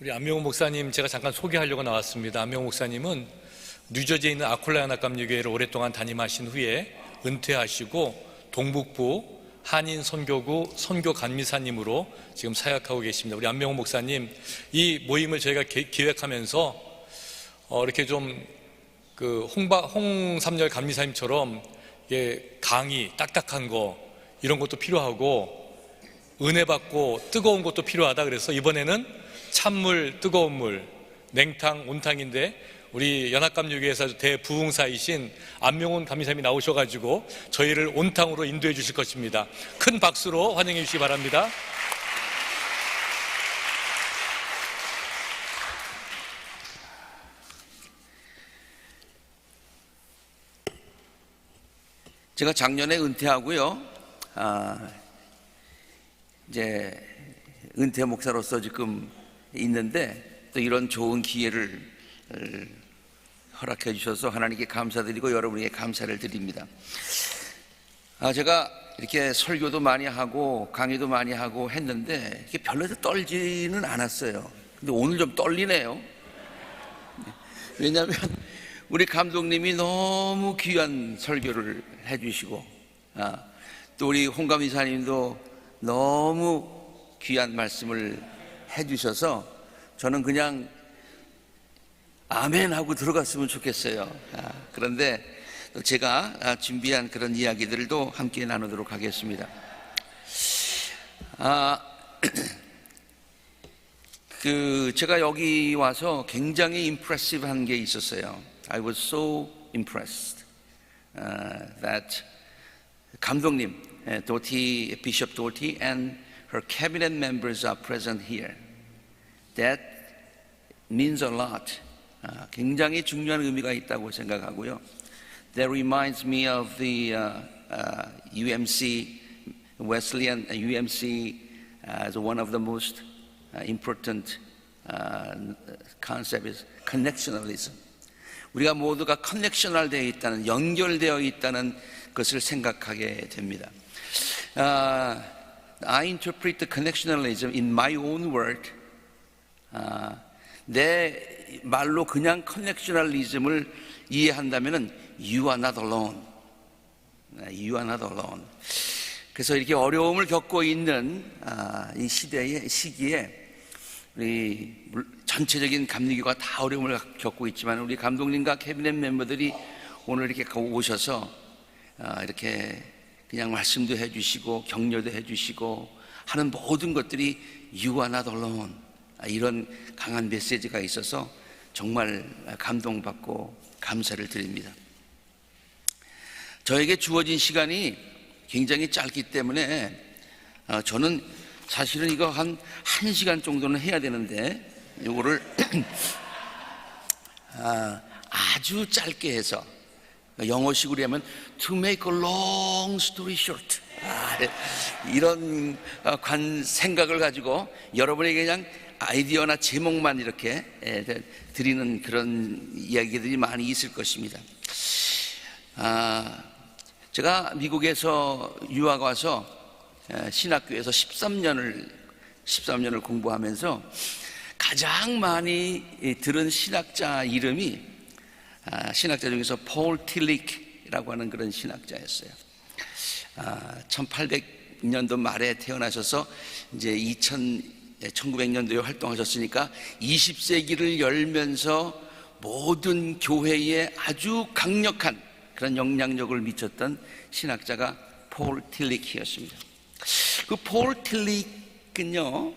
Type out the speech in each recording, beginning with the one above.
우리 안명호 목사님 제가 잠깐 소개하려고 나왔습니다. 안명호 목사님은 뉴저지에 있는 아콜라 연합감리교회를 오랫동안 담임하신 후에 은퇴하시고 동북부 한인 선교구 선교감리사님으로 지금 사역하고 계십니다. 우리 안명호 목사님, 이 모임을 저희가 기획하면서 이렇게 좀 홍삼열 감리사님처럼 강의 딱딱한 거 이런 것도 필요하고 은혜 받고 뜨거운 것도 필요하다. 그래서 이번에는 찬물, 뜨거운 물, 냉탕, 온탕인데 우리 연합감리교회에서 대부흥사이신 안명훈 감리사님이 나오셔가지고 저희를 온탕으로 인도해 주실 것입니다. 큰 박수로 환영해 주시기 바랍니다. 제가 작년에 은퇴하고요. 이제 은퇴 목사로서 지금 있는데 또 이런 좋은 기회를 허락해 주셔서 하나님께 감사드리고 여러분에게 감사를 드립니다. 제가 이렇게 설교도 많이 하고 강의도 많이 하고 했는데 이게 별로 떨지는 않았어요. 근데 오늘 좀 떨리네요. 왜냐하면 우리 감독님이 너무 귀한 설교를 해주시고 또 우리 홍감 이사님도 너무 귀한 말씀을 해주셔서 저는 그냥 아멘 하고 들어갔으면 좋겠어요. 그런데 제가 준비한 그런 이야기들도 함께 나누도록 하겠습니다. 제가 여기 와서 굉장히 임프레시브한 게 있었어요. I was so impressed that 감독님, Bishop Doty and her cabinet members are present here. That means a lot. 굉장히 중요한 의미가 있다고 생각하고요. That reminds me of the UMC, Wesleyan UMC as one of the most important concept is connectionalism. 우리가 모두가 커넥셔널 되어 있다는, 연결되어 있다는 것을 생각하게 됩니다. I interpret the connectionalism in my own word. 내 말로 그냥 커넥셔널리즘을 이해한다면은 You are not alone. You are not alone. 그래서 이렇게 어려움을 겪고 있는 이 시기에 우리 전체적인 감리교가 다 어려움을 겪고 있지만 우리 감독님과 캐비넷 멤버들이 오늘 이렇게 오셔서 이렇게 그냥 말씀도 해주시고 격려도 해주시고 하는 모든 것들이 You are not alone, 이런 강한 메시지가 있어서 정말 감동받고 감사를 드립니다. 저에게 주어진 시간이 굉장히 짧기 때문에 저는 사실은 이거 한 1시간 정도는 해야 되는데 이거를 아주 짧게 해서 영어식으로 하면 to make a long story short, 이런 생각을 가지고 여러분에게 그냥 아이디어나 제목만 이렇게 드리는 그런 이야기들이 많이 있을 것입니다. 제가 미국에서 유학 와서 신학교에서 13년을 공부하면서 가장 많이 들은 신학자 이름이 신학자 중에서 폴 틸릭이라고 하는 그런 신학자였어요. 1800년도 말에 태어나셔서 이제 1900년도에 활동하셨으니까 20세기를 열면서 모든 교회에 아주 강력한 그런 영향력을 미쳤던 신학자가 폴 틸릭이었습니다. 그 폴 틸릭은요,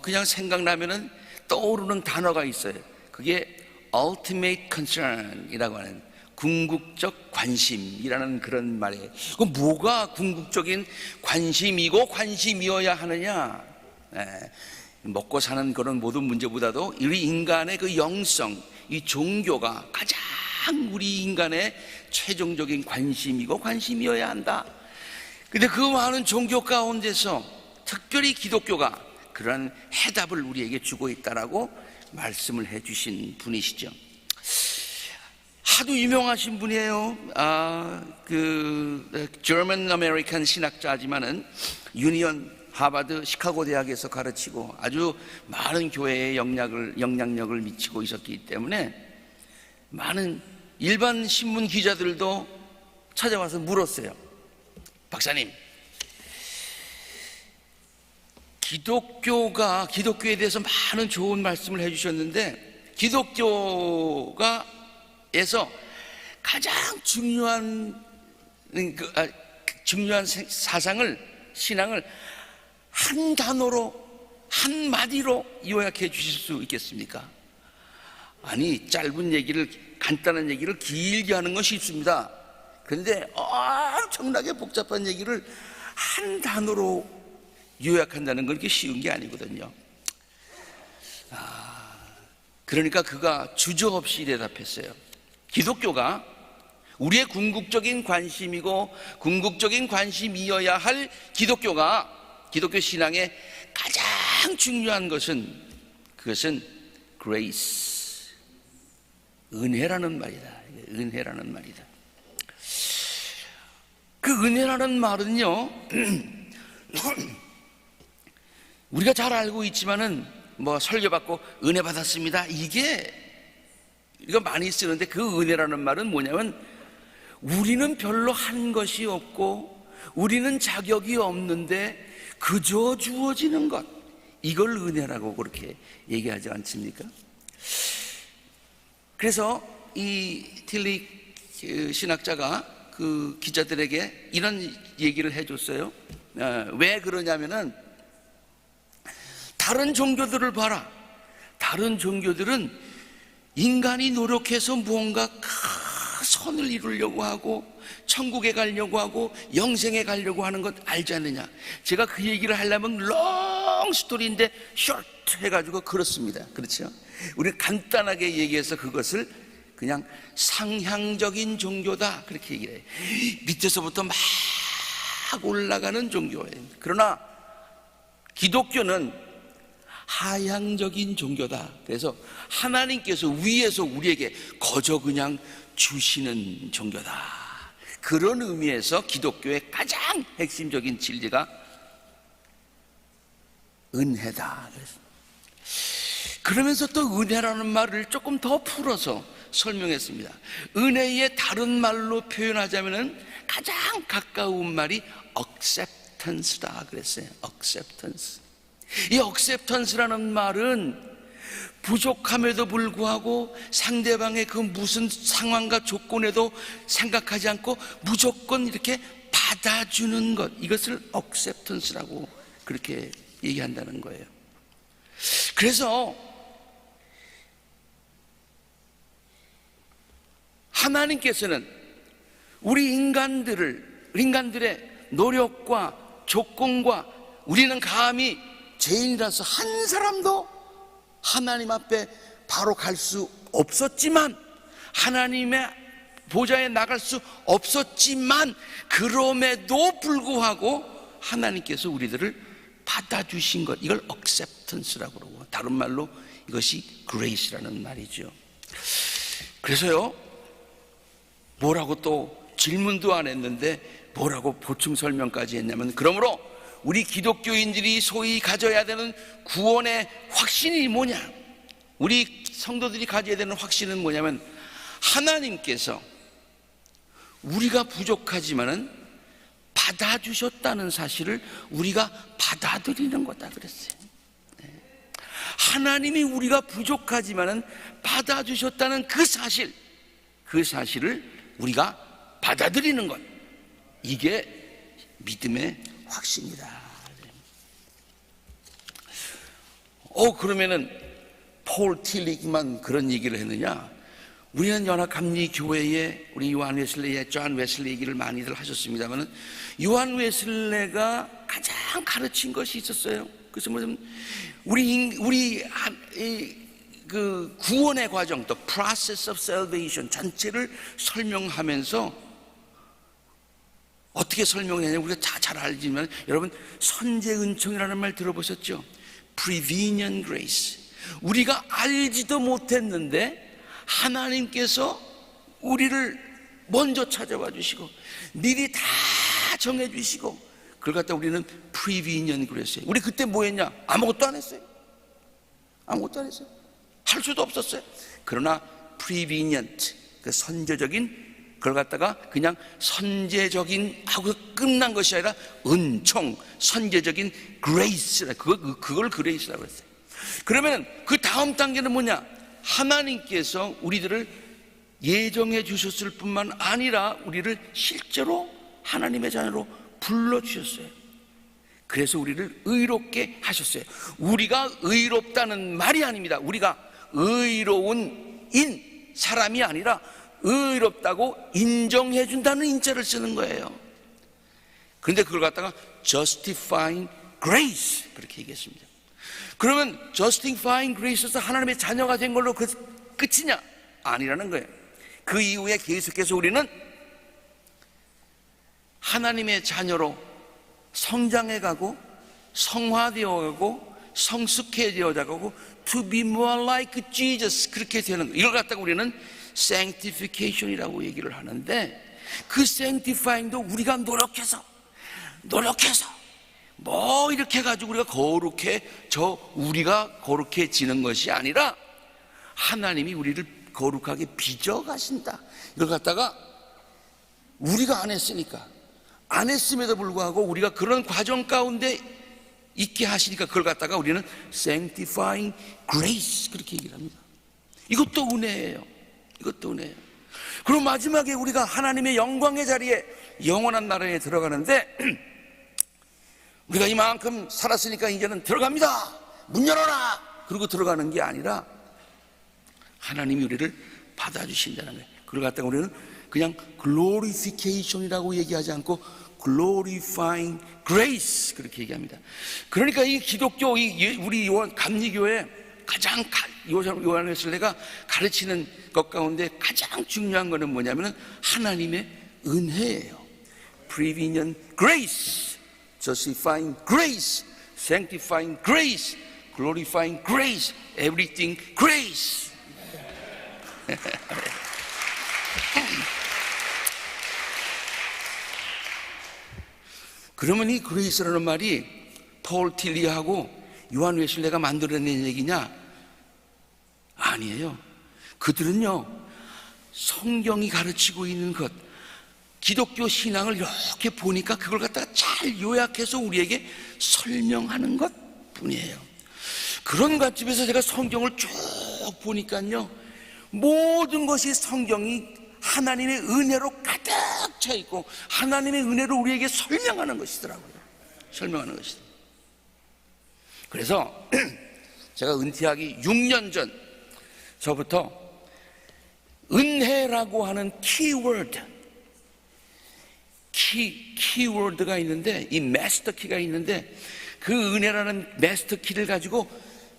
그냥 생각나면은 떠오르는 단어가 있어요. 그게 ultimate concern이라고 하는 궁극적 관심이라는 그런 말이에요. 그 뭐가 궁극적인 관심이고 관심이어야 하느냐? 먹고 사는 그런 모든 문제보다도 우리 인간의 그 영성, 이 종교가 가장 우리 인간의 최종적인 관심이고 관심이어야 한다. 근데 그 많은 종교 가운데서 특별히 기독교가 그런 해답을 우리에게 주고 있다라고 말씀을 해주신 분이시죠. 하도 유명하신 분이에요. 그 German American 신학자지만은 유니언 하버드, 시카고 대학에서 가르치고 아주 많은 교회에 영향력을 미치고 있었기 때문에 많은 일반 신문 기자들도 찾아와서 물었어요. 박사님, 기독교에 대해서 많은 좋은 말씀을 해주셨는데 기독교가에서 가장 중요한 신앙을 한 단어로, 한 마디로 요약해 주실 수 있겠습니까? 아니, 간단한 얘기를 길게 하는 건 쉽습니다. 그런데 엄청나게 복잡한 얘기를 한 단어로 요약한다는 건 그렇게 쉬운 게 아니거든요. 그러니까 그가 주저없이 대답했어요. 기독교가 우리의 궁극적인 관심이고 궁극적인 관심이어야 할 기독교 신앙의 가장 중요한 그것은 grace, 은혜라는 말이다. 은혜라는 말이다. 그 은혜라는 말은요, 우리가 잘 알고 있지만은 설교받고 은혜 받았습니다, 이거 많이 쓰는데, 그 은혜라는 말은 뭐냐면 우리는 별로 한 것이 없고 우리는 자격이 없는데 그저 주어지는 것, 이걸 은혜라고 그렇게 얘기하지 않습니까? 그래서 이 틸릭 신학자가 그 기자들에게 이런 얘기를 해줬어요. 왜 그러냐면은 다른 종교들을 봐라. 다른 종교들은 인간이 노력해서 무언가 큰 선을 이루려고 하고 천국에 가려고 하고 영생에 가려고 하는 것 알지 않느냐. 제가 그 얘기를 하려면 롱 스토리인데 숏 해가지고 그렇습니다. 그렇죠? 우리 간단하게 얘기해서 그것을 그냥 상향적인 종교다, 그렇게 얘기를 해요. 밑에서부터 막 올라가는 종교예요. 그러나 기독교는 하향적인 종교다. 그래서 하나님께서 위에서 우리에게 거저 그냥 주시는 종교다. 그런 의미에서 기독교의 가장 핵심적인 진리가 은혜다. 그러면서 또 은혜라는 말을 조금 더 풀어서 설명했습니다. 은혜의 다른 말로 표현하자면 가장 가까운 말이 acceptance다 그랬어요. acceptance. 이 acceptance라는 말은 부족함에도 불구하고 상대방의 그 무슨 상황과 조건에도 생각하지 않고 무조건 이렇게 받아주는 것, 이것을 acceptance라고 그렇게 얘기한다는 거예요. 그래서 하나님께서는 우리 인간들의 노력과 조건과 우리는 감히 죄인이라서 한 사람도 하나님 앞에 바로 갈 수 없었지만, 하나님의 보좌에 나갈 수 없었지만, 그럼에도 불구하고 하나님께서 우리들을 받아주신 것, 이걸 acceptance라고 그러고, 다른 말로 이것이 grace라는 말이죠. 그래서요, 뭐라고 또 질문도 안 했는데 뭐라고 보충 설명까지 했냐면, 그러므로 우리 기독교인들이 소위 가져야 되는 구원의 확신이 뭐냐, 우리 성도들이 가져야 되는 확신은 뭐냐면, 하나님께서 우리가 부족하지만은 받아주셨다는 사실을 우리가 받아들이는 거다 그랬어요. 하나님이 우리가 부족하지만은 받아주셨다는 그 사실을 우리가 받아들이는 것, 이게 믿음의 확신이다. 그러면은 폴 틸릭만 그런 얘기를 했느냐? 우리는 연합감리교회에 우리 요한 웨슬레이의 존 웨슬리 얘기를 많이들 하셨습니다만은, 요한 웨슬레가 가장 가르친 것이 있었어요. 그래서 뭐냐면 그 구원의 과정, 또 process of salvation 전체를 설명하면서 어떻게 설명했냐, 우리가 잘 알지만, 여러분 선제은총이라는 말 들어보셨죠? prevenient grace. 우리가 알지도 못했는데 하나님께서 우리를 먼저 찾아와 주시고 미리 다 정해 주시고 그걸 갖다 우리는 프리비니언 그랬어요. 우리 그때 뭐 했냐? 아무것도 안 했어요. 아무것도 안 했어요. 할 수도 없었어요. 그러나 프리비니언트, 그 선제적인, 그걸 갖다가 그냥 선제적인 하고 끝난 것이 아니라 은총, 선제적인 그레이스라, 그걸 그레이스라고 했어요. 그러면 그 다음 단계는 뭐냐? 하나님께서 우리들을 예정해 주셨을 뿐만 아니라 우리를 실제로 하나님의 자녀로 불러주셨어요. 그래서 우리를 의롭게 하셨어요. 우리가 의롭다는 말이 아닙니다. 우리가 의로운 사람이 아니라 의롭다고 인정해 준다는 인자를 쓰는 거예요. 그런데 그걸 갖다가 justifying grace 그렇게 얘기했습니다. 그러면 justifying grace에서 하나님의 자녀가 된 걸로 끝이냐? 아니라는 거예요. 그 이후에 계속해서 우리는 하나님의 자녀로 성장해 가고 성화되어 가고 성숙해져 가고 to be more like Jesus 그렇게 되는 거예요. 이걸 갖다가 우리는 sanctification이라고 얘기를 하는데, 그 sanctifying도 우리가 노력해서 뭐 이렇게 해가지고 우리가 거룩해지는 것이 아니라 하나님이 우리를 거룩하게 빚어가신다. 이걸 갖다가 우리가 안 했으니까, 안 했음에도 불구하고 우리가 그런 과정 가운데 있게 하시니까 그걸 갖다가 우리는 sanctifying grace 그렇게 얘기를 합니다. 이것도 은혜예요. 이것도 은혜예요. 그리고 마지막에 우리가 하나님의 영광의 자리에 영원한 나라에 들어가는데, 우리가 이만큼 살았으니까 이제는 들어갑니다, 문 열어라, 그러고 들어가는 게 아니라 하나님이 우리를 받아주신다는 거예요. 그걸 갖다가 우리는 그냥 glorification이라고 얘기하지 않고 glorifying grace 그렇게 얘기합니다. 그러니까 이 기독교, 우리 감리교회 가장 요한 웨슬레가 가르치는 것 가운데 가장 중요한 것은 뭐냐면 하나님의 은혜예요. prevenient grace, justifying grace, sanctifying grace, glorifying grace, everything grace. 그러면 이 그레이스라는 말이 폴 틸리하고 요한 웨슬레가 만들어낸 얘기냐? 아니에요. 그들은요, 성경이 가르치고 있는 것, 기독교 신앙을 이렇게 보니까 그걸 갖다가 잘 요약해서 우리에게 설명하는 것 뿐이에요. 그런 관점에서 제가 성경을 쭉 보니까요, 모든 것이 성경이 하나님의 은혜로 가득 차 있고 하나님의 은혜로 우리에게 설명하는 것이더라고요. 설명하는 것이더라고요. 그래서 제가 은퇴하기 6년 전 저부터 은혜라고 하는 키워드가 있는데, 이 마스터 키가 있는데, 그 은혜라는 마스터 키를 가지고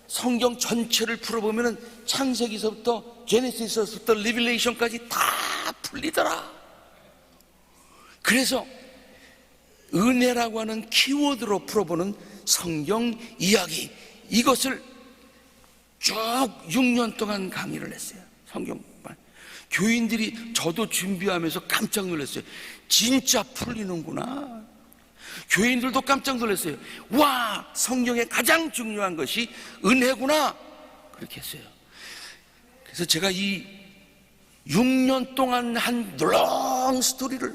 성경 전체를 풀어보면 창세기서부터 제네시스부터 리빌레이션까지 다 풀리더라. 그래서 은혜라고 하는 키워드로 풀어보는 성경 이야기, 이것을 쭉 6년 동안 강의를 했어요. 성경만. 교인들이, 저도 준비하면서 깜짝 놀랐어요. 진짜 풀리는구나. 교인들도 깜짝 놀랐어요. 와, 성경의 가장 중요한 것이 은혜구나. 그렇게 했어요. 그래서 제가 이 6년 동안 한 롱 스토리를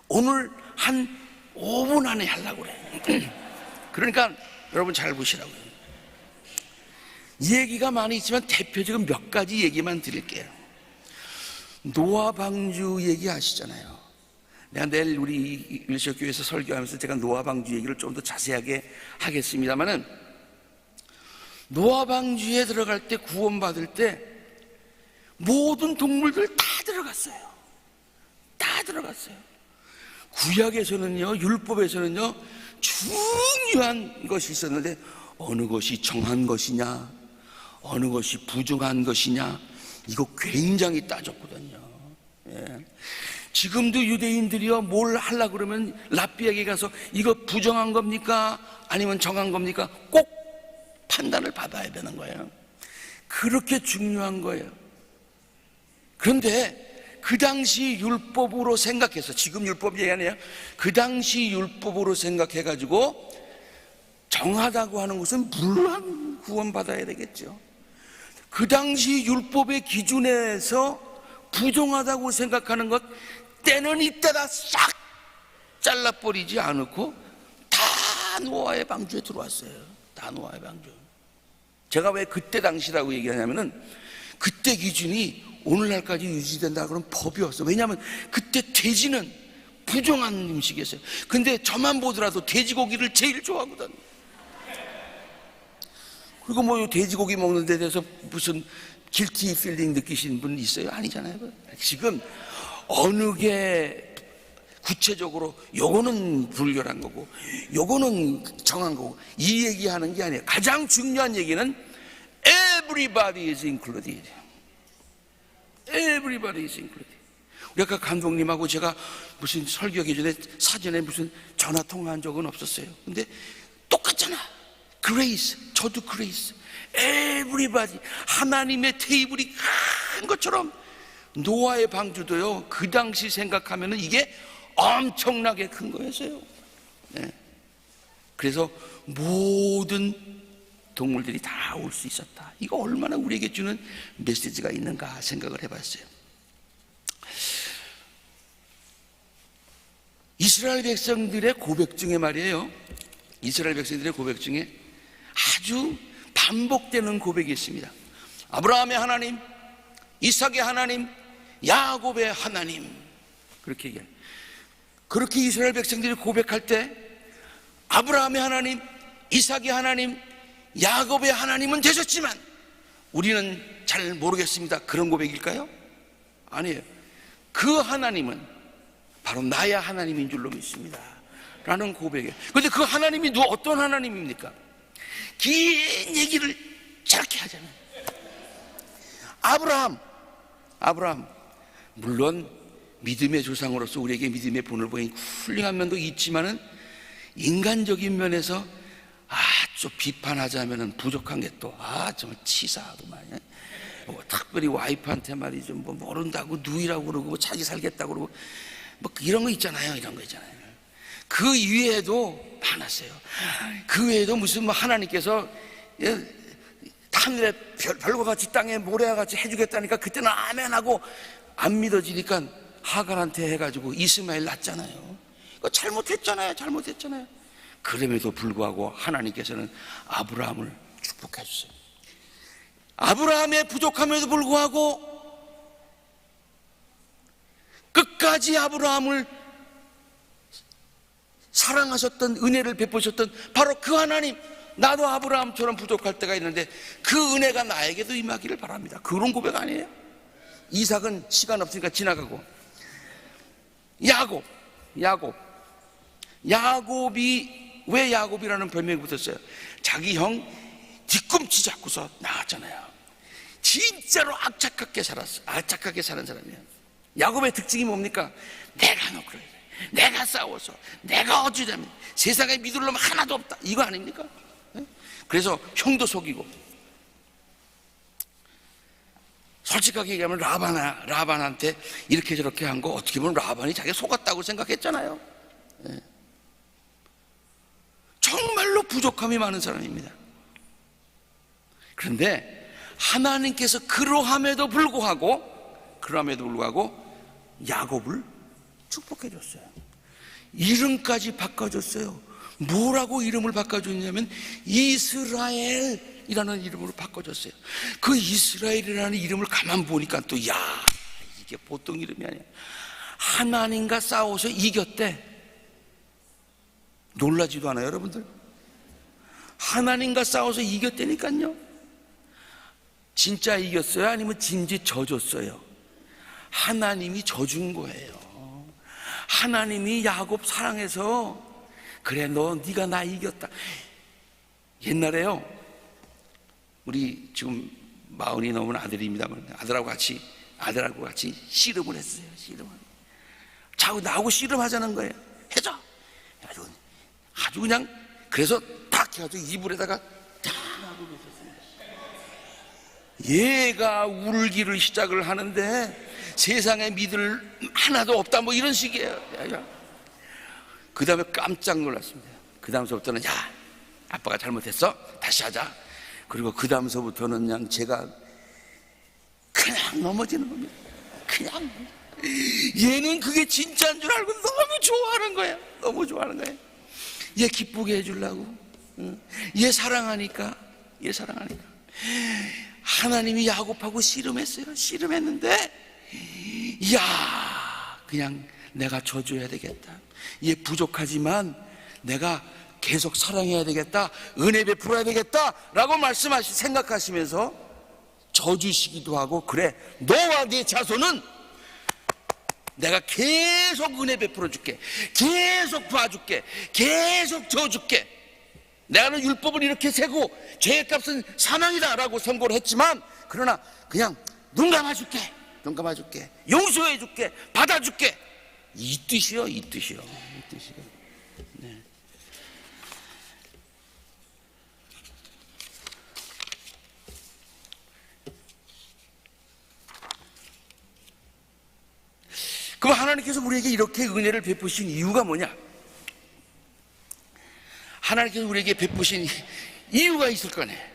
오늘 한 5분 안에 하려고 그래요. 그러니까 여러분 잘 보시라고요. 얘기가 많이 있지만 대표적인 몇 가지 얘기만 드릴게요. 노아 방주 얘기 아시잖아요. 내가 내일 우리 일시교회에서 설교하면서 제가 노아 방주 얘기를 좀 더 자세하게 하겠습니다만은, 노아 방주에 들어갈 때, 구원받을 때 모든 동물들 다 들어갔어요. 다 들어갔어요. 구약에서는요, 율법에서는요, 중요한 것이 있었는데 어느 것이 정한 것이냐, 어느 것이 부정한 것이냐, 이거 굉장히 따졌거든요. 예. 지금도 유대인들이요, 뭘 하려고 그러면 랍비에게 가서 이거 부정한 겁니까? 아니면 정한 겁니까? 꼭 판단을 받아야 되는 거예요. 그렇게 중요한 거예요. 그런데 그 당시 율법으로 생각해서, 지금 율법 얘기 아니에요. 그 당시 율법으로 생각해가지고 정하다고 하는 것은 물론 구원받아야 되겠죠. 그 당시 율법의 기준에서 부정하다고 생각하는 것, 때는 이때다 싹 잘라버리지 않고 다 노아의 방주에 들어왔어요. 다 노아의 방주. 제가 왜 그때 당시라고 얘기하냐면은, 그때 기준이 오늘날까지 유지된다 그러면 법이 없어. 왜냐하면 그때 돼지는 부정한 음식이었어요. 근데 저만 보더라도 돼지고기를 제일 좋아하거든. 그리고 뭐 돼지고기 먹는 데 대해서 무슨 길티 필링 느끼시는 분 있어요? 아니잖아요. 지금 어느 게 구체적으로 요거는 불결한 거고 요거는 정한 거고 이 얘기하는 게 아니에요. 가장 중요한 얘기는 everybody is included. Everybody is included. 우리 아까 감독님하고 제가 무슨 설교하기 전에 사전에 무슨 전화 통화한 적은 없었어요. 근데 똑같잖아. Grace, 저도 Grace. Everybody, 하나님의 테이블이 큰 것처럼 노아의 방주도요, 그 당시 생각하면은 이게 엄청나게 큰 거였어요. 네. 그래서 모든 동물들이 다 올 수 있었다. 이거 얼마나 우리에게 주는 메시지가 있는가 생각을 해봤어요. 이스라엘 백성들의 고백 중에 말이에요, 이스라엘 백성들의 고백 중에 아주 반복되는 고백이 있습니다. 아브라함의 하나님, 이삭의 하나님, 야곱의 하나님, 그렇게 얘기해요. 그렇게 이스라엘 백성들이 고백할 때 아브라함의 하나님, 이삭의 하나님, 야곱의 하나님은 되셨지만 우리는 잘 모르겠습니다. 그런 고백일까요? 아니에요. 그 하나님은 바로 나의 하나님인 줄로 믿습니다 라는 고백이에요. 그런데 그 하나님이 어떤 하나님입니까? 긴 얘기를 짧게 하잖아요. 아브라함 물론 믿음의 조상으로서 우리에게 믿음의 본을 보인 훌륭한 면도 있지만은 인간적인 면에서 좀 비판하자면은 부족한 게 또 정말 치사하더만. 특별히 와이프한테 말이죠, 뭐 모른다고 누이라고 그러고 뭐 자기 살겠다고 그러고 뭐 이런 거 있잖아요. 이런 거 있잖아요. 그 이외에도 많았어요. 그 외에도 무슨 뭐 하나님께서 하늘에 별과 같이 땅에 모래와 같이 해주겠다니까 그때는 아멘 하고 안 믿어지니까 하갈한테 해가지고 이스마엘 낳았잖아요. 그거 잘못했잖아요. 그럼에도 불구하고 하나님께서는 아브라함을 축복해 주세요. 아브라함의 부족함에도 불구하고 끝까지 아브라함을 사랑하셨던, 은혜를 베푸셨던 바로 그 하나님, 나도 아브라함처럼 부족할 때가 있는데 그 은혜가 나에게도 임하기를 바랍니다. 그런 고백 아니에요? 이삭은 시간 없으니까 지나가고, 야곱이 왜 야곱이라는 별명이 붙었어요? 자기 형 뒤꿈치 잡고서 나왔잖아요. 진짜로 악착하게 사는 사람이에요. 야곱의 특징이 뭡니까? 내가 너그러야 돼, 내가 싸워서, 내가 어찌되면 세상에 믿을 놈 하나도 없다, 이거 아닙니까? 그래서 형도 속이고, 솔직하게 얘기하면 라반한테 이렇게 저렇게 한 거 어떻게 보면 라반이 자기가 속았다고 생각했잖아요. 정말로 부족함이 많은 사람입니다. 그런데 하나님께서 그러함에도 불구하고 야곱을 축복해 줬어요. 이름까지 바꿔줬어요. 뭐라고 이름을 바꿔줬냐면 이스라엘이라는 이름으로 바꿔줬어요. 그 이스라엘이라는 이름을 가만 보니까 또 이게 보통 이름이 아니야. 하나님과 싸워서 이겼대. 놀라지도 않아요, 여러분들? 하나님과 싸워서 이겼다니까요. 진짜 이겼어요? 아니면 진지 져줬어요? 하나님이 져준 거예요. 하나님이 야곱 사랑해서 그래, 네가 나 이겼다. 옛날에요, 우리 지금 40이 넘은 아들입니다만 아들하고 같이 씨름을 했어요. 자꾸 나하고 씨름하자는 거예요. 해줘. 아주 그냥, 그래서 딱 해가지고 이불에다가 딱 하고 있었어요. 얘가 울기를 시작을 하는데 세상에 믿을 하나도 없다 뭐 이런 식이에요. 그 다음에 깜짝 놀랐습니다. 그 다음서부터는 야, 아빠가 잘못했어, 다시 하자. 그리고 그 다음서부터는 그냥 제가 그냥 넘어지는 겁니다. 그냥 얘는 그게 진짜인 줄 알고 너무 좋아하는 거예요. 너무 좋아하는 거예요. 얘 기쁘게 해주려고, 얘 사랑하니까. 하나님이 야곱하고 씨름했어요. 씨름했는데 야, 그냥 내가 져줘야 되겠다. 얘 부족하지만 내가 계속 사랑해야 되겠다, 은혜 베풀어야 되겠다 라고 생각하시면서 져주시기도 하고, 그래 너와 네 자손은 내가 계속 은혜 베풀어 줄게, 계속 봐줄게, 계속 져줄게. 내가는 율법을 이렇게 세고 죄의 값은 사망이다 라고 선고를 했지만, 그러나 그냥 눈 감아줄게, 용서해줄게, 받아줄게, 이 뜻이요. 네. 그럼 하나님께서 우리에게 이렇게 은혜를 베푸신 이유가 뭐냐? 하나님께서 우리에게 베푸신 이유가 있을 거네.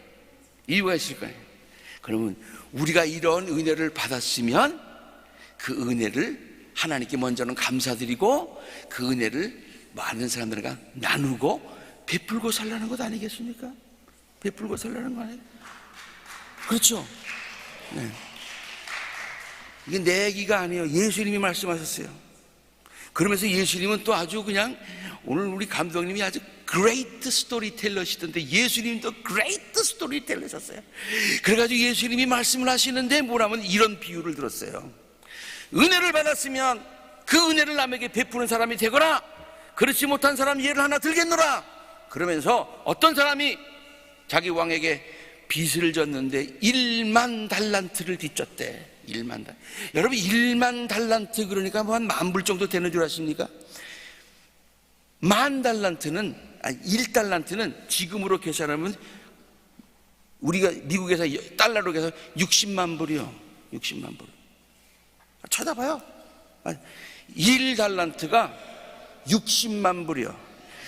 그러면 우리가 이런 은혜를 받았으면 그 은혜를 하나님께 먼저는 감사드리고, 그 은혜를 많은 사람들과 나누고 베풀고 살라는 것 아니겠습니까? 베풀고 살라는 거 아니에요? 그렇죠? 네. 이게 내 얘기가 아니에요. 예수님이 말씀하셨어요. 그러면서 예수님은 또 아주 그냥, 오늘 우리 감독님이 아주 great storyteller시던데 예수님도 great storyteller셨어요. 그래가지고 예수님이 말씀을 하시는데 뭐라면 이런 비유를 들었어요. 은혜를 받았으면 그 은혜를 남에게 베푸는 사람이 되거나, 그렇지 못한 사람 예를 하나 들겠노라. 그러면서 어떤 사람이 자기 왕에게 빚을 졌는데 1만 달란트를 빚졌대. 1만 달란트. 여러분 1만 달란트 그러니까 뭐 한 10,000불 정도 되는 줄 아십니까? 1달란트는 지금으로 계산하면 우리가 미국에서 달러로 계산 60만 불이요. 60만 불. 쳐다봐요. 1달란트가 60만 불이요.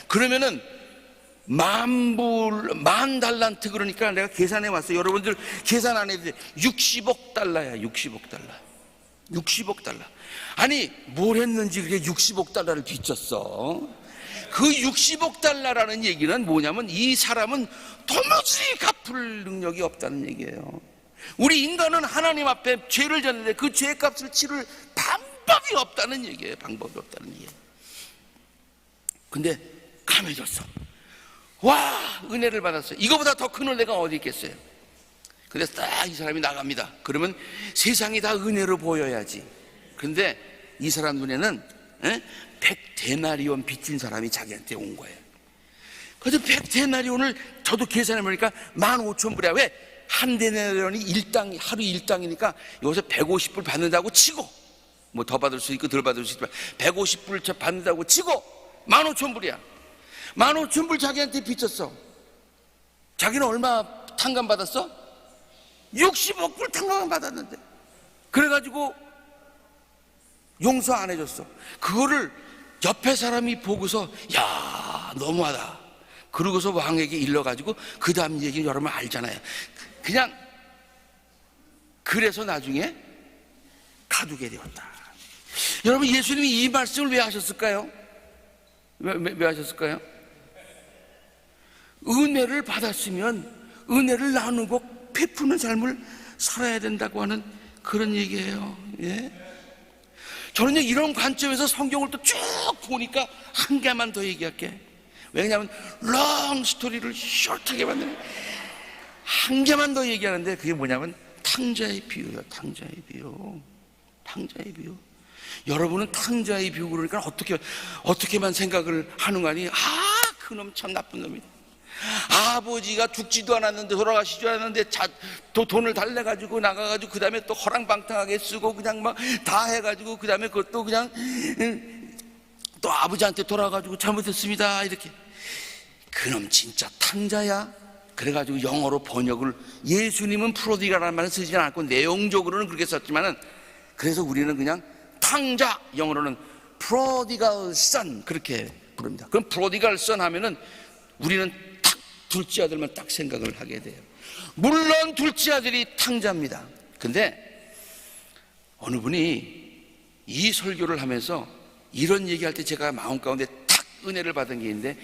그러면은 10,000 달란트, 그러니까 내가 계산해 왔어요. 여러분들 계산 안 해도 돼. 60억 달러야. 60억 달러. 아니 뭘 했는지 그게 60억 달러를 빚졌어. 그 60억 달러라는 얘기는 뭐냐면 이 사람은 도무지 갚을 능력이 없다는 얘기예요. 우리 인간은 하나님 앞에 죄를 졌는데 그 죄의 값을 치를 방법이 없다는 얘기예요. 근데 감해졌어. 와, 은혜를 받았어요. 이거보다 더 큰 은혜가 어디 있겠어요? 근데 딱 이 사람이 나갑니다. 그러면 세상이 다 은혜로 보여야지. 근데 이 사람 눈에는 100데나리온 빚진 사람이 자기한테 온 거예요. 그래서 100데나리온을 저도 계산해보니까 15,000불이야. 왜? 한 데나리온이 하루 일당이니까 여기서 150불 받는다고 치고, 뭐 더 받을 수 있고 덜 받을 수 있지만 150불 받는다고 치고 15,000불이야. 15,000불 자기한테 빚졌어. 자기는 얼마 탕감 받았어? 60억 불 탕감을 받았는데, 그래가지고 용서 안 해줬어. 그거를 옆에 사람이 보고서 야, 너무하다. 그러고서 왕에게 일러가지고 그 다음 얘기는 여러분 알잖아요. 그냥 그래서 나중에 가두게 되었다. 여러분 예수님이 이 말씀을 왜 하셨을까요? 왜 하셨을까요? 은혜를 받았으면 은혜를 나누고 베푸는 삶을 살아야 된다고 하는 그런 얘기예요. 예? 저는 이런 관점에서 성경을 또 쭉 보니까 한 개만 더 얘기할게. 왜냐하면 롱 스토리를 숏하게 만드는, 한 개만 더 얘기하는데 그게 뭐냐면 탕자의 비유예요. 탕자의 비유. 여러분은 탕자의 비유 그러니까 어떻게만 생각을 하는 거 아니? 그놈 참 나쁜 놈이다. 아버지가 죽지도 않았는데, 돌아가시지도 않았는데 돈을 달래가지고 나가가지고 그 다음에 또 허랑방탕하게 쓰고 그냥 막 다 해가지고 그 다음에 그것도 그냥 또 아버지한테 돌아가지고 잘못했습니다 이렇게. 그놈 진짜 탕자야. 그래가지고 영어로 번역을, 예수님은 프로디가라는 말을 쓰지 않았고 내용적으로는 그렇게 썼지만은 그래서 우리는 그냥 탕자, 영어로는 prodigal son 그렇게 부릅니다. 그럼 prodigal son 하면은 우리는 딱 둘째 아들만 딱 생각을 하게 돼요. 물론 둘째 아들이 탕자입니다. 근데 어느 분이 이 설교를 하면서 이런 얘기할 때 제가 마음 가운데 탁 은혜를 받은 게 있는데,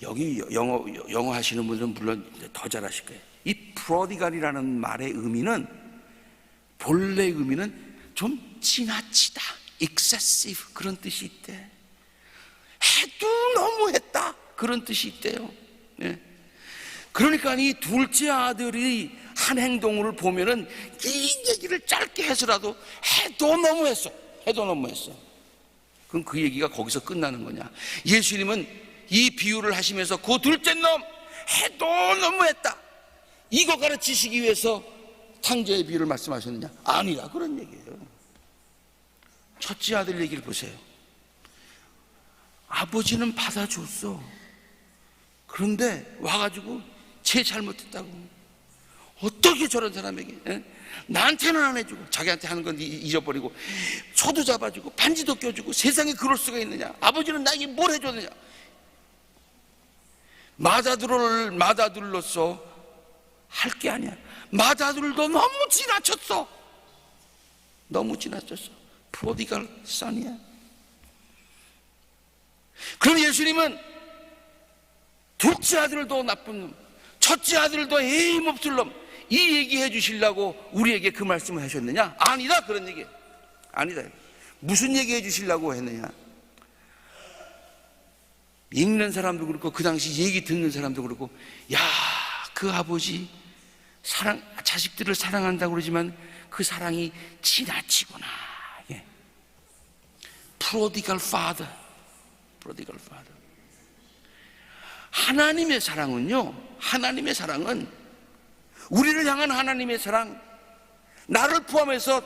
여기 영어 하시는 분들은 물론 더 잘하실 거예요. 이 prodigal이라는 말의 의미는, 본래 의미는 좀 지나치다, excessive 그런 뜻이 있대. 해도 너무했다 그런 뜻이 있대요. 네. 그러니까 이 둘째 아들이 한 행동을 보면은 이 얘기를 짧게 해서라도 해도 너무했어, 해도 너무했어. 그럼 그 얘기가 거기서 끝나는 거냐? 예수님은 이 비유를 하시면서 그 둘째 놈 해도 너무했다, 이거 가르치시기 위해서 탕자의 비유를 말씀하셨느냐? 아니라 그런 얘기예요. 첫째 아들 얘기를 보세요. 아버지는 받아줬어. 그런데 와가지고 쟤 잘못했다고, 어떻게 저런 사람에게, 나한테는 안 해주고 자기한테 하는 건 잊어버리고 소도 잡아주고 반지도 껴주고, 세상에 그럴 수가 있느냐? 아버지는 나에게 뭘 해줬느냐? 맏아들로서 할 게 아니야. 맏아들도 너무 지나쳤어. 너무 지나쳤어. 프로디갈 son이야. 그럼 예수님은 둘째 아들도 나쁜 놈, 첫째 아들도 힘없을 놈, 이 얘기해 주시려고 우리에게 그 말씀을 하셨느냐? 아니다, 그런 얘기 아니다. 무슨 얘기해 주시려고 했느냐? 읽는 사람도 그렇고 그 당시 얘기 듣는 사람도 그렇고, 야, 그 아버지 자식들을 사랑한다고 그러지만 그 사랑이 지나치구나. 예. prodigal father. 하나님의 사랑은요, 하나님의 사랑은, 우리를 향한 하나님의 사랑, 나를 포함해서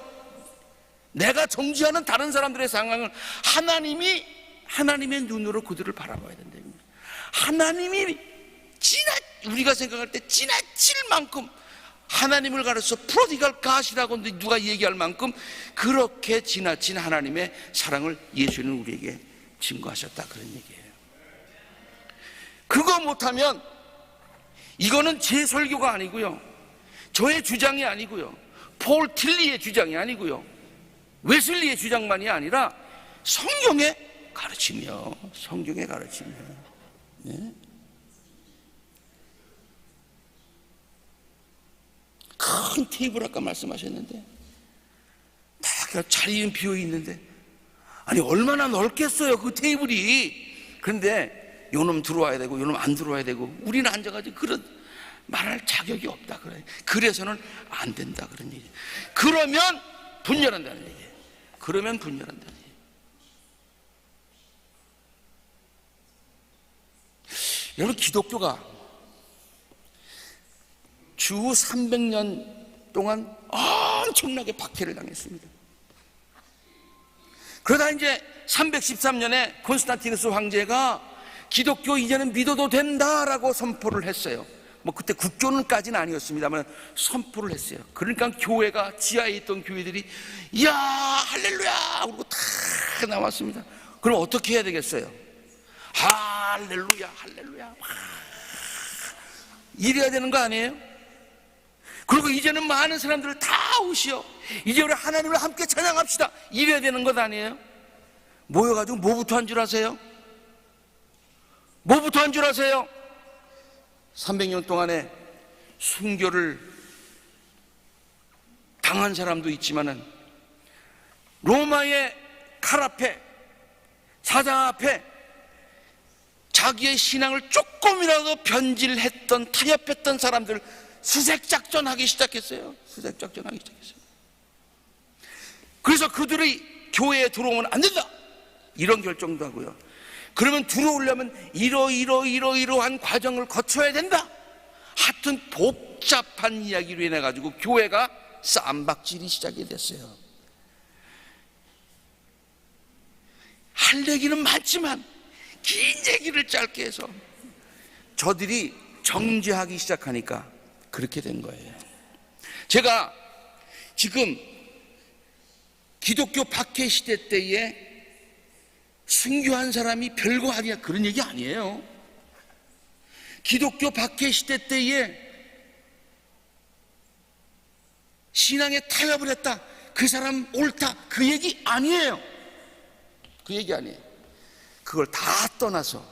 내가 정죄하는 다른 사람들의 상황을 하나님의 눈으로 그들을 바라봐야 된답니다. 하나님이 우리가 생각할 때 지나칠 만큼 하나님을 가르쳐 프로디갈 갓이라고 누가 얘기할 만큼 그렇게 지나친 하나님의 사랑을 예수는 우리에게 증거하셨다, 그런 얘기예요. 그거 못하면, 이거는 제 설교가 아니고요, 저의 주장이 아니고요, 폴 틸리의 주장이 아니고요, 웨슬리의 주장만이 아니라 성경의 가르침이요. 성경의 가르침이요. 네? 큰 테이블 아까 말씀하셨는데 다 자리는 비어 있는데, 아니 얼마나 넓겠어요 그 테이블이. 그런데 요놈 들어와야 되고 요놈 안 들어와야 되고, 우리는 앉아가지고 그런 말할 자격이 없다 그래. 그래서는 안 된다 그런 얘기. 그러면 분열한다는 얘기예요. 그러면 분열한다는 얘기예요. 여러분, 기독교가 주 300년 동안 엄청나게 박해를 당했습니다. 그러다 이제 313년에 콘스탄티누스 황제가 기독교 이제는 믿어도 된다라고 선포를 했어요. 뭐 그때 국교는까지는 아니었습니다만 선포를 했어요. 그러니까 교회가, 지하에 있던 교회들이 이야 할렐루야 그러고 다 나왔습니다. 그럼 어떻게 해야 되겠어요? 할렐루야 할렐루야 이래야 되는 거 아니에요? 그리고 이제는 많은 사람들을 다 오시오, 이제 우리 하나님을 함께 찬양합시다, 이래야 되는 것 아니에요? 모여가지고 뭐부터 한 줄 아세요? 뭐부터 한 줄 아세요? 300년 동안에 순교를 당한 사람도 있지만은 로마의 칼 앞에, 사장 앞에 자기의 신앙을 조금이라도 변질했던, 타협했던 사람들 수색작전하기 시작했어요. 수색작전하기 시작했어요. 그래서 그들이 교회에 들어오면 안 된다, 이런 결정도 하고요. 그러면 들어오려면 이러한 과정을 거쳐야 된다. 하여튼 복잡한 이야기로 인해 가지고 교회가 쌈박질이 시작이 됐어요. 할 얘기는 많지만 긴 얘기를 짧게 해서 저들이 정죄하기 시작하니까 그렇게 된 거예요. 제가 지금 기독교 박해 시대 때에 순교한 사람이 별거 아니야, 그런 얘기 아니에요. 기독교 박해 시대 때에 신앙에 타협을 했다, 그 사람 옳다, 그 얘기 아니에요. 그 얘기 아니에요. 그걸 다 떠나서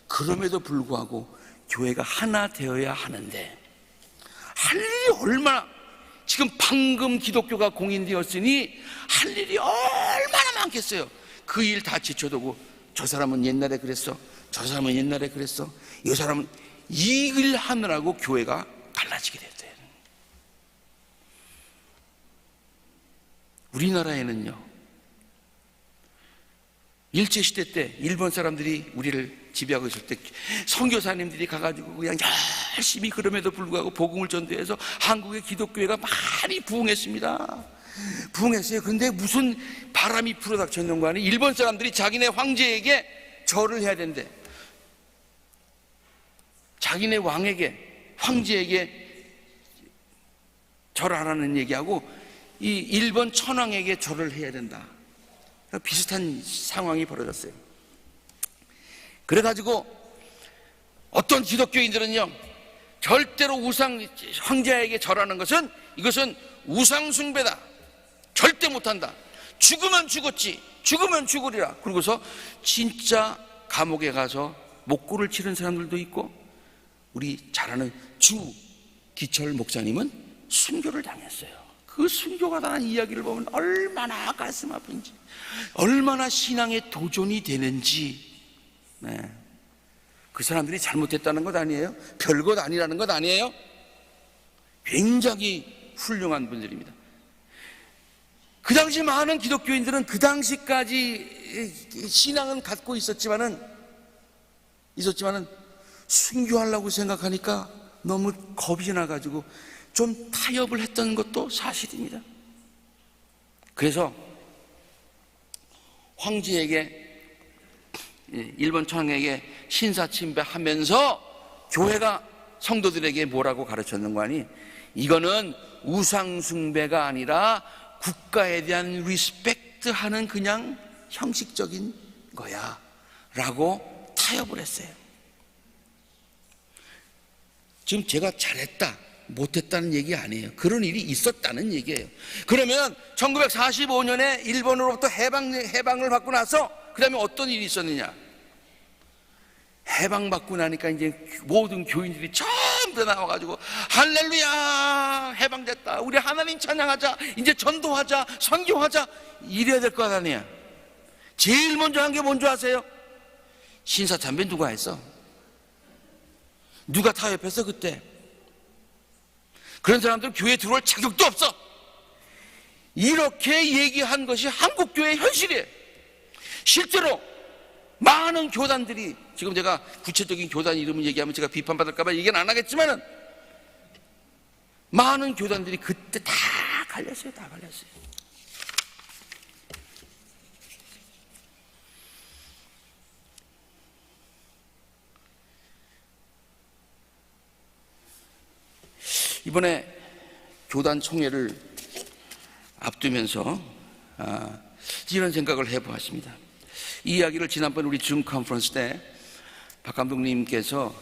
그럼에도 불구하고 교회가 하나 되어야 하는데, 할 일이 얼마나, 지금 방금 기독교가 공인되었으니 할 일이 얼마나 많겠어요. 그 일 다 지쳐두고 저 사람은 옛날에 그랬어, 저 사람은 옛날에 그랬어, 이 사람은, 이 일 하느라고 교회가 갈라지게 됐어요. 우리나라에는요, 일제시대 때 일본 사람들이 우리를 지배하고 있을 때 선교사님들이 가가지고 그냥 열심히 그럼에도 불구하고 복음을 전도해서 한국의 기독교회가 많이 부흥했습니다. 부흥했어요. 근데 무슨 바람이 불어닥쳤는 거 아니에요? 일본 사람들이 자기네 황제에게 절을 해야 된대. 자기네 왕에게, 황제에게 절하라는 얘기하고 이 일본 천황에게 절을 해야 된다. 비슷한 상황이 벌어졌어요. 그래가지고 어떤 기독교인들은요, 절대로 황제에게 절하는 것은, 이것은 우상숭배다, 절대 못한다, 죽으면 죽었지, 죽으면 죽으리라. 그러고서 진짜 감옥에 가서 목구를 치른 사람들도 있고, 우리 잘 아는 주기철 목사님은 순교를 당했어요. 그 순교가 당한 이야기를 보면 얼마나 가슴 아픈지, 얼마나 신앙에 도전이 되는지. 네. 그 사람들이 잘못했다는 것 아니에요. 별것 아니라는 것 아니에요. 굉장히 훌륭한 분들입니다. 그 당시 많은 기독교인들은 그 당시까지 신앙은 갖고 있었지만은 순교하려고 생각하니까 너무 겁이 나가지고 좀 타협을 했던 것도 사실입니다. 그래서 황제에게, 일본 천황에게 신사침배하면서 교회가 성도들에게 뭐라고 가르쳤는 거 아니? 이거는 우상숭배가 아니라 국가에 대한 리스펙트하는 그냥 형식적인 거야 라고 타협을 했어요. 지금 제가 잘했다, 못했다는 얘기 아니에요. 그런 일이 있었다는 얘기예요. 그러면 1945년에 일본으로부터 해방을 받고 나서 그 다음에 어떤 일이 있었느냐? 해방받고 나니까 이제 모든 교인들이 전부 다 나와가지고 할렐루야, 해방됐다, 우리 하나님 찬양하자, 이제 전도하자, 선교하자, 이래야 될 것 아니에요. 제일 먼저 한 게 뭔지 아세요? 신사참배 누가 했어? 누가 타협했어 그때? 그런 사람들은 교회에 들어올 자격도 없어. 이렇게 얘기한 것이 한국교회의 현실이에요. 실제로 많은 교단들이, 지금 제가 구체적인 교단 이름을 얘기하면 제가 비판받을까봐 얘기는 안 하겠지만은, 많은 교단들이 그때 다 갈렸어요. 다 갈렸어요. 이번에 교단 총회를 앞두면서 이런 생각을 해보았습니다. 이 이야기를 지난번 우리 줌 컨퍼런스 때 박 감독님께서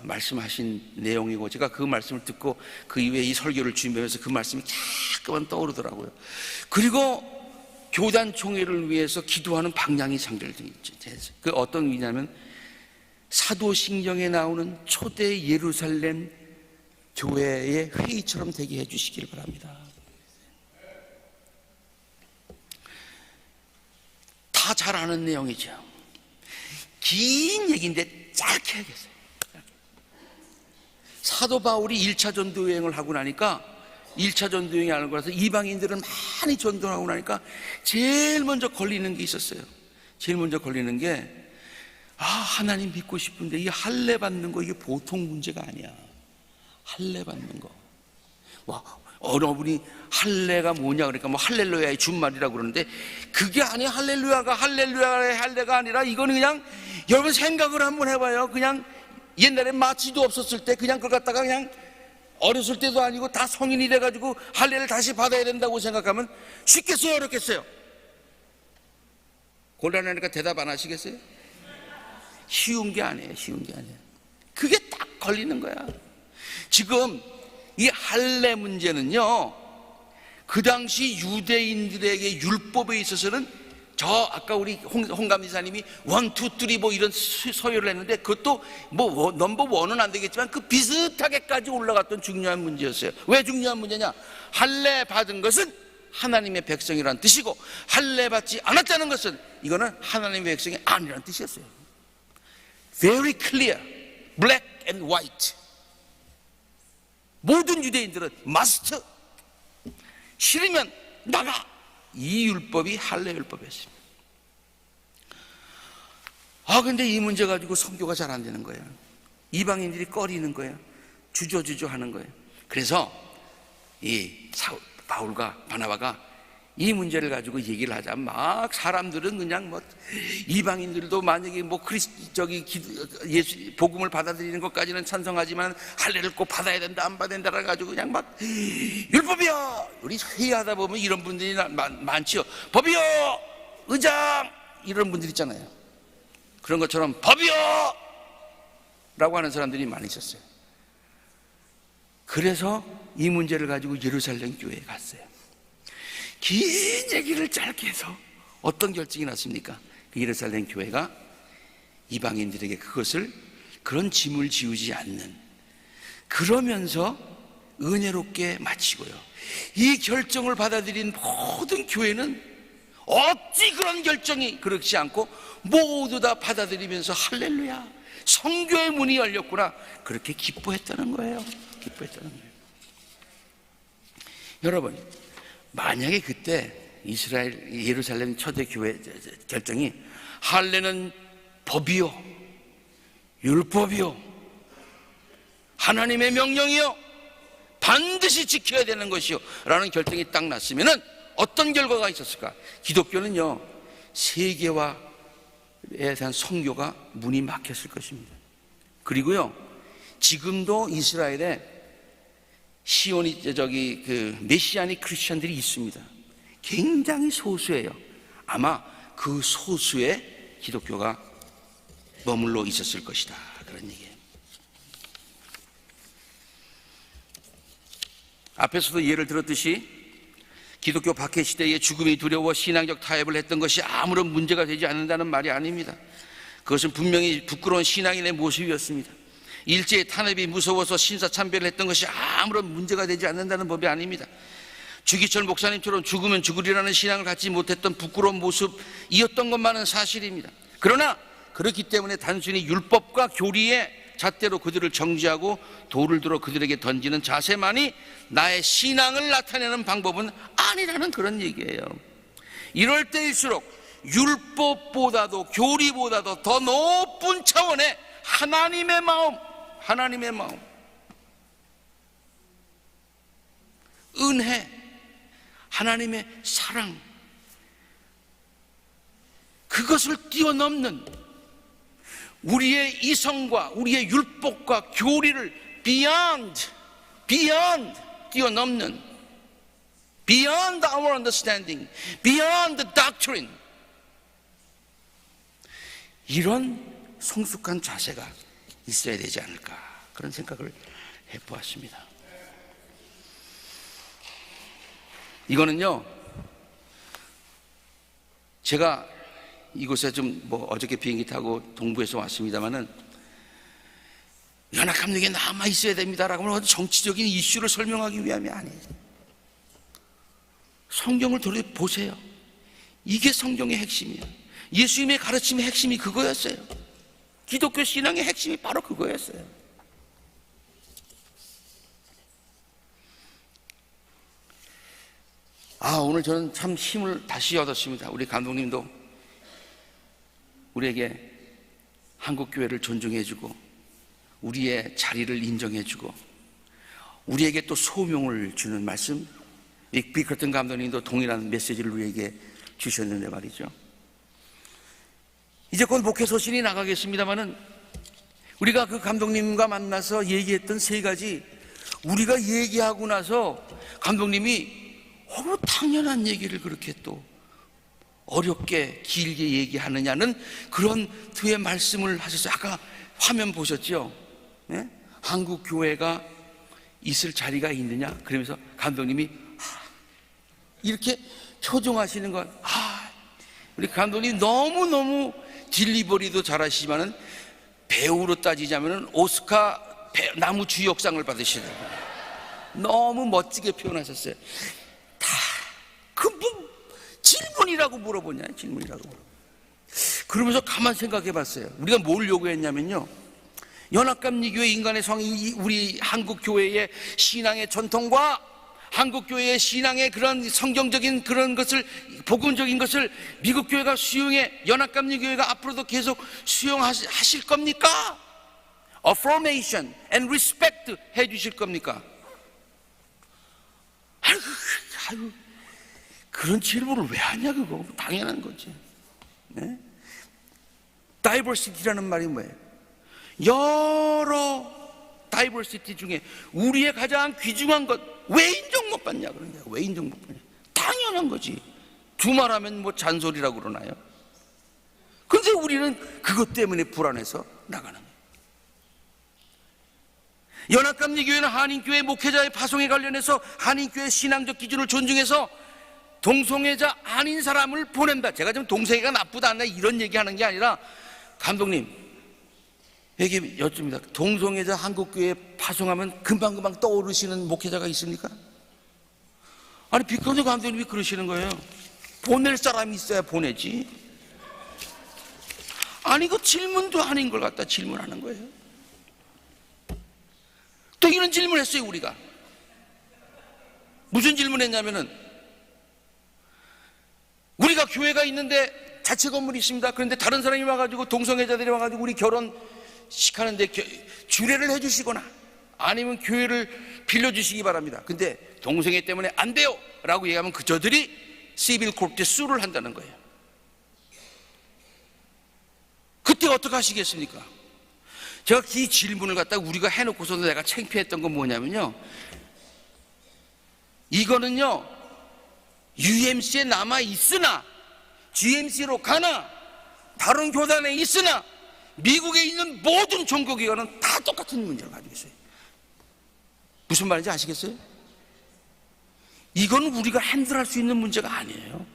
말씀하신 내용이고, 제가 그 말씀을 듣고 그 이후에 이 설교를 준비하면서 그 말씀이 자꾸만 떠오르더라고요. 그리고 교단 총회를 위해서 기도하는 방향이 상정되어 있죠. 그 어떤 의미냐면, 사도신경에 나오는 초대 예루살렘 교회의 회의처럼 되게 해주시길 바랍니다. 다 잘 아는 내용이죠. 긴 얘기인데 짧게 하겠어요. 사도 바울이 1차 전도 여행을 하고 나니까, 1차 전도 여행을 하고 나서 이방인들은 많이 전도하고 나니까 제일 먼저 걸리는 게 있었어요. 제일 먼저 걸리는 게, 하나님 믿고 싶은데 이 할례 받는 거, 이게 보통 문제가 아니야. 할례 받는 거. 어느 분이 할례가 뭐냐 그러니까 뭐 할렐루야의 준말이라고 그러는데, 그게 아니야. 할렐루야가 할렐루야의 할례가 아니라, 이거는 그냥, 여러분 생각을 한번 해봐요. 그냥 옛날에 마취도 없었을 때 그냥 그걸 갖다가 그냥 어렸을 때도 아니고 다 성인이 돼가지고 할례를 다시 받아야 된다고 생각하면 쉽겠어요, 어렵겠어요? 곤란하니까 대답 안 하시겠어요? 쉬운 게 아니에요. 쉬운 게 아니에요. 그게 딱 걸리는 거야. 지금 이 할례 문제는요, 그 당시 유대인들에게 율법에 있어서는 아까 우리 홍감 이사님이 1, 2, 3 뭐 이런 서열을 했는데, 그것도 뭐 넘버 원은 안 되겠지만 그 비슷하게까지 올라갔던 중요한 문제였어요. 왜 중요한 문제냐? 할례 받은 것은 하나님의 백성이라는 뜻이고, 할례 받지 않았다는 것은 이거는 하나님의 백성이 아니라는 뜻이었어요. Very clear, black and white. 모든 유대인들은 must, 싫으면 나가. 이 율법이 할례 율법이었습니다. 근데 이 문제 가지고 선교가 잘 안 되는 거예요. 이방인들이 꺼리는 거예요. 주저주저 하는 거예요. 그래서 이 바울과 바나바가 이 문제를 가지고 얘기를 하자 막 사람들은 그냥 뭐 이방인들도 만약에 뭐 예수 복음을 받아들이는 것까지는 찬성하지만 할례를 꼭 받아야 된다 안 받아야 된다 가지고 그냥 막 율법이요. 우리 회의하다 보면 이런 분들이 많지요. 법이요, 의장 이런 분들 있잖아요. 그런 것처럼 법이요 라고 하는 사람들이 많이 있었어요. 그래서 이 문제를 가지고 예루살렘 교회에 갔어요. 긴 얘기를 짧게 해서 어떤 결정이 났습니까? 그 예루살렘 교회가 이방인들에게 그런 짐을 지우지 않는, 그러면서 은혜롭게 마치고요, 이 결정을 받아들인 모든 교회는 어찌 그런 결정이 그렇지 않고 모두 다 받아들이면서 할렐루야, 성교의 문이 열렸구나, 그렇게 기뻐했다는 거예요. 기뻐했다는 거예요. 여러분, 만약에 그때 이스라엘 예루살렘 초대교회 결정이 할례는 법이요, 율법이요, 하나님의 명령이요, 반드시 지켜야 되는 것이요 라는 결정이 딱 났으면은 어떤 결과가 있었을까? 기독교는요, 세계화에 대한 선교가 문이 막혔을 것입니다. 그리고요, 지금도 이스라엘에 메시아닉 크리스천들이 있습니다. 굉장히 소수예요. 아마 그 소수에 기독교가 머물러 있었을 것이다, 그런 얘기예요. 앞에서도 예를 들었듯이 기독교 박해 시대에 죽음이 두려워 신앙적 타협을 했던 것이 아무런 문제가 되지 않는다는 말이 아닙니다. 그것은 분명히 부끄러운 신앙인의 모습이었습니다. 일제의 탄압이 무서워서 신사참배를 했던 것이 아무런 문제가 되지 않는다는 법이 아닙니다. 주기철 목사님처럼 죽으면 죽으리라는 신앙을 갖지 못했던 부끄러운 모습이었던 것만은 사실입니다. 그러나 그렇기 때문에 단순히 율법과 교리의 잣대로 그들을 정죄하고 돌을 들어 그들에게 던지는 자세만이 나의 신앙을 나타내는 방법은 아니라는 그런 얘기예요. 이럴 때일수록 율법보다도 교리보다도 더 높은 차원의 하나님의 마음, 은혜, 하나님의 사랑, 그것을 뛰어넘는, 우리의 이성과 우리의 율법과 교리를 beyond 뛰어넘는, beyond our understanding, beyond the doctrine, 이런 성숙한 자세가 있어야 되지 않을까, 그런 생각을 해보았습니다. 이거는요, 제가 이곳에 어저께 비행기 타고 동부에서 왔습니다만은, 연합함령에 남아 있어야 됩니다라고 하면 정치적인 이슈를 설명하기 위함이 아니에요. 성경을 돌아보세요. 이게 성경의 핵심이에요. 예수님의 가르침의 핵심이 그거였어요. 기독교 신앙의 핵심이 바로 그거였어요. 오늘 저는 참 힘을 다시 얻었습니다. 우리 감독님도 우리에게 한국교회를 존중해주고 우리의 자리를 인정해주고 우리에게 또 소명을 주는 말씀, 비커튼 감독님도 동일한 메시지를 우리에게 주셨는데 말이죠. 이제 곧 목회 소신이 나가겠습니다마는 우리가 그 감독님과 만나서 얘기했던 세 가지 우리가 얘기하고 나서 감독님이 당연한 얘기를 그렇게 또 어렵게 길게 얘기하느냐는 그런 뒤에 말씀을 하셨어요. 아까 화면 보셨죠? 네? 한국 교회가 있을 자리가 있느냐? 그러면서 감독님이 이렇게 표정하시는 건 우리 감독님 너무너무 딜리버리도 잘하시지만은 배우로 따지자면은 오스카 나무 주역상을 받으시는 거예요. 너무 멋지게 표현하셨어요. 질문이라고 물어보냐, 질문이라고 물어보냐. 그러면서 가만 생각해 봤어요. 우리가 뭘 요구했냐면요, 연합감리교회 인간의 성이 우리 한국교회의 신앙의 전통과 한국교회의 신앙의 그런 성경적인 그런 것을, 복음적인 것을 미국교회가 수용해 연합감리교회가 앞으로도 계속 수용하실 겁니까? Affirmation and respect 해 주실 겁니까? 아이고, 그런 질문을 왜 하냐, 그거. 당연한 거지. 네? 다이버시티라는 말이 뭐예요? 여러 다이버시티 중에 우리의 가장 귀중한 것, 왜 인정 못 받냐, 그러냐. 왜 인정 못 받냐. 당연한 거지. 두말하면 뭐 잔소리라고 그러나요? 근데 우리는 그것 때문에 불안해서 나가는 거예요. 연합감리교회는 한인교회 목회자의 파송에 관련해서 한인교회 신앙적 기준을 존중해서 동성애자 아닌 사람을 보낸다. 제가 지금 동성애가 나쁘다 안 나 이런 얘기하는 게 아니라, 감독님 얘기 여쭙니다. 동성애자 한국교회에 파송하면 금방금방 떠오르시는 목회자가 있습니까? 아니, 비컨드 감독님이 그러시는 거예요. 보낼 사람이 있어야 보내지. 아니, 그 질문도 아닌 걸 갖다 질문하는 거예요. 또 이런 질문했어요. 우리가 무슨 질문했냐면은, 우리가 교회가 있는데 자체 건물이 있습니다. 그런데 다른 사람이 와가지고, 동성애자들이 와가지고 우리 결혼식 하는데 주례를 해주시거나 아니면 교회를 빌려주시기 바랍니다. 근데 동성애 때문에 안 돼요 라고 얘기하면 저들이 시빌 코르트에 수를 한다는 거예요. 그때 어떻게 하시겠습니까? 제가 이 질문을 갖다가 우리가 해놓고서도 내가 창피했던 건 뭐냐면요, 이거는요 UMC에 남아 있으나 GMC로 가나 다른 교단에 있으나 미국에 있는 모든 종교기관은 다 똑같은 문제를 가지고 있어요. 무슨 말인지 아시겠어요? 이거는 우리가 핸들할 수 있는 문제가 아니에요.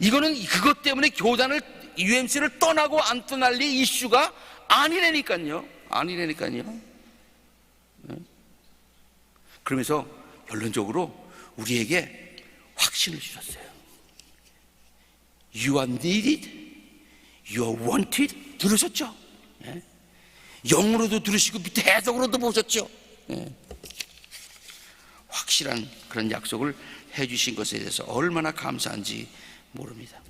이거는 그것 때문에 교단을, UMC를 떠나고 안 떠날 리 이슈가 아니라니까요. 네? 그러면서 결론적으로 우리에게 확신을 주셨어요. You are needed, you are wanted. 들으셨죠? 네? 영어로도 들으시고 밑에 해석으로도 보셨죠? 네. 확실한 그런 약속을 해주신 것에 대해서 얼마나 감사한지 모릅니다.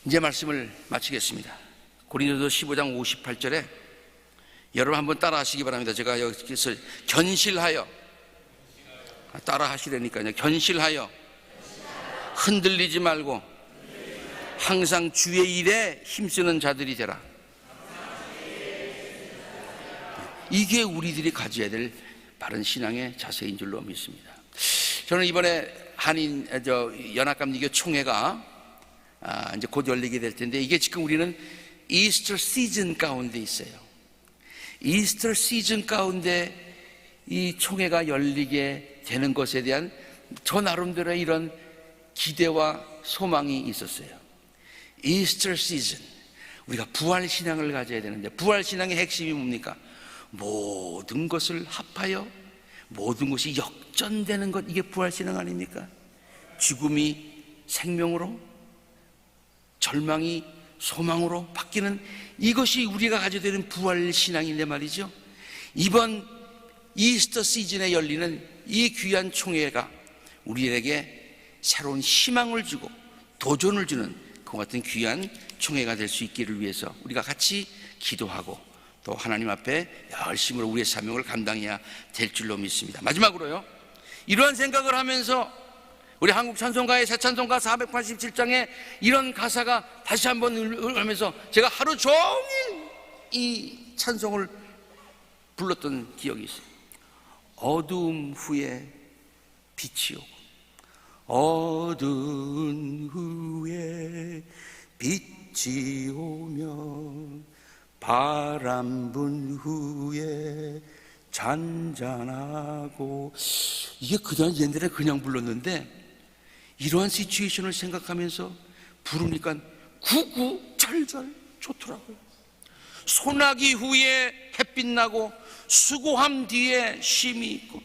이제 말씀을 마치겠습니다. 고린도서 15장 58절에 여러분 한번 따라 하시기 바랍니다. 제가 여기서 견실하여, 따라 하시라니까요. 견실하여 흔들리지 말고 항상 주의 일에 힘쓰는 자들이 되라. 이게 우리들이 가져야 될 바른 신앙의 자세인 줄로 믿습니다. 저는 이번에 연합감리교 총회가 이제 곧 열리게 될 텐데, 이게 지금 우리는 이스터 시즌 가운데 있어요. 이스터 시즌 가운데 이 총회가 열리게 되는 것에 대한 저 나름대로의 이런 기대와 소망이 있었어요. 이스터 시즌, 우리가 부활 신앙을 가져야 되는데, 부활 신앙의 핵심이 뭡니까? 모든 것을 합하여 모든 것이 역전되는 것, 이게 부활 신앙 아닙니까? 죽음이 생명으로, 절망이 소망으로 바뀌는, 이것이 우리가 가져야 되는 부활 신앙인데 말이죠. 이번 이스터 시즌에 열리는 이 귀한 총회가 우리에게 새로운 희망을 주고 도전을 주는 그 같은 귀한 총회가 될 수 있기를 위해서 우리가 같이 기도하고 또 하나님 앞에 열심으로 우리의 사명을 감당해야 될 줄로 믿습니다. 마지막으로요, 이러한 생각을 하면서 우리 한국 찬송가의 새 찬송가 487장에 이런 가사가 다시 한번 하면서 제가 하루 종일 이 찬송을 불렀던 기억이 있어요. 어두움 후에 빛이 오고, 어두운 후에 빛이 오며, 바람 분 후에 잔잔하고. 이게 그냥 옛날에 그냥 불렀는데 이러한 시츄에이션을 생각하면서 부르니까 구구절절 좋더라고요. 소나기 후에 햇빛 나고, 수고함 뒤에 쉼이 있고,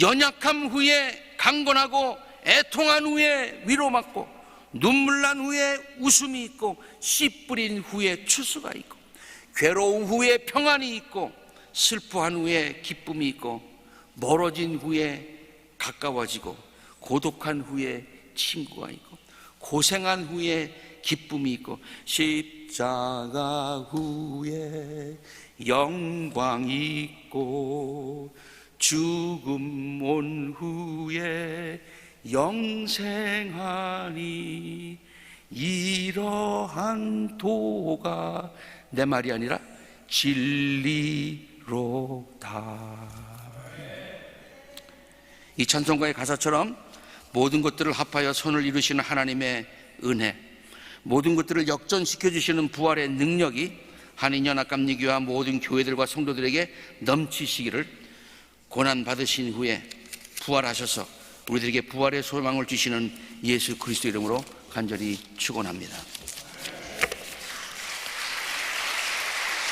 연약함 후에 강건하고, 애통한 후에 위로받고, 눈물 난 후에 웃음이 있고, 씨 뿌린 후에 추수가 있고, 괴로운 후에 평안이 있고, 슬퍼한 후에 기쁨이 있고, 멀어진 후에 가까워지고, 고독한 후에 친구가 있고, 고생한 후에 기쁨이 있고, 십자가 후에 영광이 있고, 죽음 온 후에 영생하니, 이러한 도가 내 말이 아니라 진리로다. 이 찬송가의 가사처럼 모든 것들을 합하여 선을 이루시는 하나님의 은혜, 모든 것들을 역전시켜 주시는 부활의 능력이 한인연합감리교와 모든 교회들과 성도들에게 넘치시기를 고난 받으신 후에 부활하셔서 우리들에게 부활의 소망을 주시는 예수 그리스도 이름으로 간절히 축원합니다.